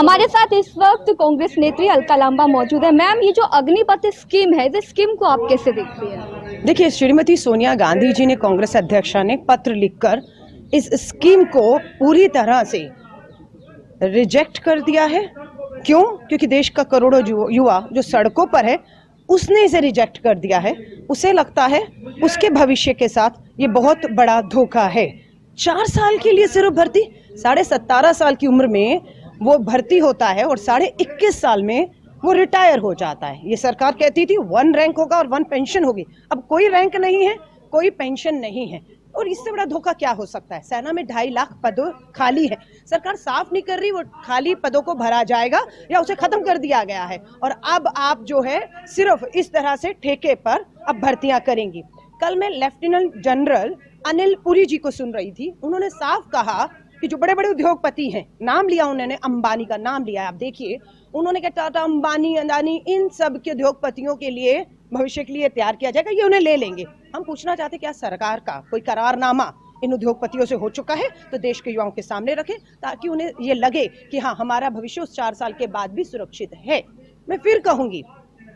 हमारे साथ इस वक्त कांग्रेस नेत्री अलका लांबा मौजूद है। मैम, ये जो अग्निपथ स्कीम है, इस स्कीम को आप कैसे देखती हैं? देखिए, श्रीमती सोनिया गांधी जी ने, कांग्रेस अध्यक्षा ने पत्र लिखकर इस स्कीम को पूरी तरह से रिजेक्ट कर दिया है। क्यों? क्योंकि देश का करोड़ों युवा जो सड़कों पर है, उसने इसे रिजेक्ट कर दिया है। उसे लगता है उसके भविष्य के साथ ये बहुत बड़ा धोखा है। 4 साल के लिए सिर्फ भर्ती, 17.5 साल की उम्र में वो भर्ती होता है और 21.5 साल में वो रिटायर हो जाता है। ये सरकार कहती थी 1 रैंक होगा और 1 पेंशन होगी। अब कोई रैंक नहीं है, कोई पेंशन नहीं है, और इससे बड़ा धोखा क्या हो सकता है? सेना में 2.5 लाख पद खाली है, सरकार साफ नहीं कर रही वो खाली पदों को भरा जाएगा या उसे खत्म कर दिया गया है। और अब आप जो है सिर्फ इस तरह से ठेके पर अब भर्तियां करेंगी। कल मैं लेफ्टिनेंट जनरल अनिल पुरी जी को सुन रही थी, उन्होंने साफ कहा कि जो बड़े बड़े उद्योगपति हैं, नाम लिया उन्होंने, अंबानी का नाम लिया, आप देखिए, उन्होंने कहा टाटा, अंबानी, अदानी, इन सब के उद्योगपतियों के लिए भविष्य के लिए तैयार किया जाएगा, ये उन्हें ले लेंगे। हम पूछना चाहते क्या सरकार का कोई करारनामा इन उद्योगपतियों से हो चुका है तो देश के युवाओं के सामने रखें, ताकि उन्हें ये लगे कि हाँ, हमारा भविष्य उस 4 साल के बाद भी सुरक्षित है। मैं फिर कहूंगी,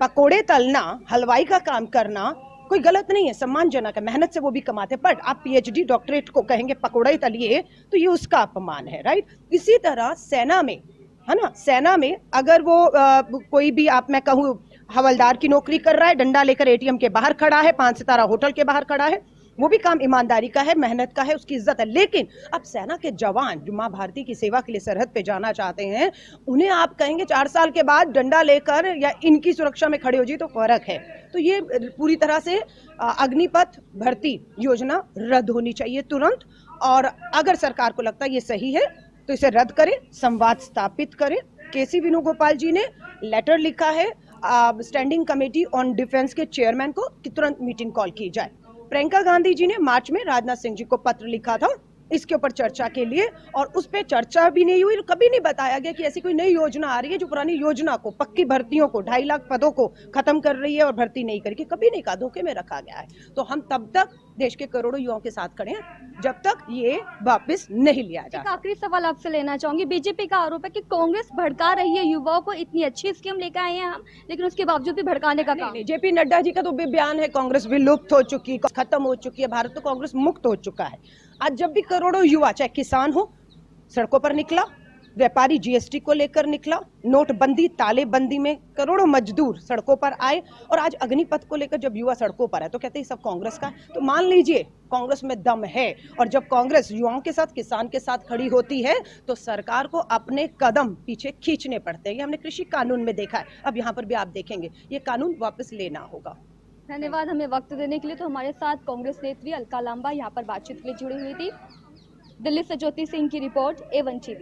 पकोड़े तलना, हलवाई का काम करना कोई गलत नहीं है, सम्मानजनक है, मेहनत से वो भी कमाते, बट आप पीएचडी डॉक्टरेट को कहेंगे पकोड़ा ही तलिए तो ये उसका अपमान है, राइट? इसी तरह सेना में, है ना, सेना में अगर वो कोई भी, आप मैं कहूँ हवलदार की नौकरी कर रहा है, डंडा लेकर एटीएम के बाहर खड़ा है, 5 सितारा होटल के बाहर खड़ा है, वो भी काम ईमानदारी का है, मेहनत का है, उसकी इज्जत है। लेकिन अब सेना के जवान जो माँ भारती की सेवा के लिए सरहद पे जाना चाहते हैं, उन्हें आप कहेंगे 4 साल के बाद डंडा लेकर या इनकी सुरक्षा में खड़े हो जी, तो फर्क है। तो ये पूरी तरह से अग्निपथ भर्ती योजना रद्द होनी चाहिए तुरंत, और अगर सरकार को लगता है ये सही है तो इसे रद्द करें, संवाद स्थापित करें। केसी वेणुगोपाल जी ने लेटर लिखा है स्टैंडिंग कमेटी ऑन डिफेंस के चेयरमैन को कि तुरंत मीटिंग कॉल की जाए। प्रियंका गांधी जी ने मार्च में राजनाथ सिंह जी को पत्र लिखा था इसके ऊपर चर्चा के लिए, और उस पर चर्चा भी नहीं हुई, कभी नहीं बताया गया कि ऐसी कोई नई योजना आ रही है जो पुरानी योजना को, पक्की भर्तियों को, 2.5 लाख पदों को खत्म कर रही है और भर्ती नहीं करेगी, कभी नहीं कहा, धोखे में रखा गया है। तो हम तब तक देश के करोड़ों युवाओं के साथ खड़े हैं जब तक ये वापस नहीं लिया जाता। आखिरी सवाल आपसे लेना चाहूंगी, बीजेपी का आरोप है कि कांग्रेस भड़का रही है युवाओं को, इतनी अच्छी स्कीम लेकर आए हैं हम, लेकिन उसके बावजूद भी भड़काने का काम। जेपी नड्डा जी का तो बयान है कांग्रेस विलुप्त हो चुकी, खत्म हो चुकी है, भारत तो कांग्रेस मुक्त हो चुका है। आज जब भी करोड़ों युवा, चाहे किसान हो, सड़कों पर निकला, व्यापारी जीएसटी को लेकर निकला, नोटबंदी, तालेबंदी में करोड़ों मजदूर सड़कों पर आए, और आज अग्निपथ को लेकर जब युवा सड़कों पर है तो कहते हैं सब कांग्रेस का। तो मान लीजिए कांग्रेस में दम है, और जब कांग्रेस युवाओं के साथ, किसान के साथ खड़ी होती है तो सरकार को अपने कदम पीछे खींचने पड़ते हैं। ये हमने कृषि कानून में देखा है, अब यहाँ पर भी आप देखेंगे ये कानून वापस लेना होगा। धन्यवाद हमें वक्त देने के लिए। तो हमारे साथ कांग्रेस नेत्री अलका लांबा यहाँ पर बातचीत के लिए जुड़ी हुई थी। दिल्ली से ज्योति सिंह की रिपोर्ट, A1 टीवी।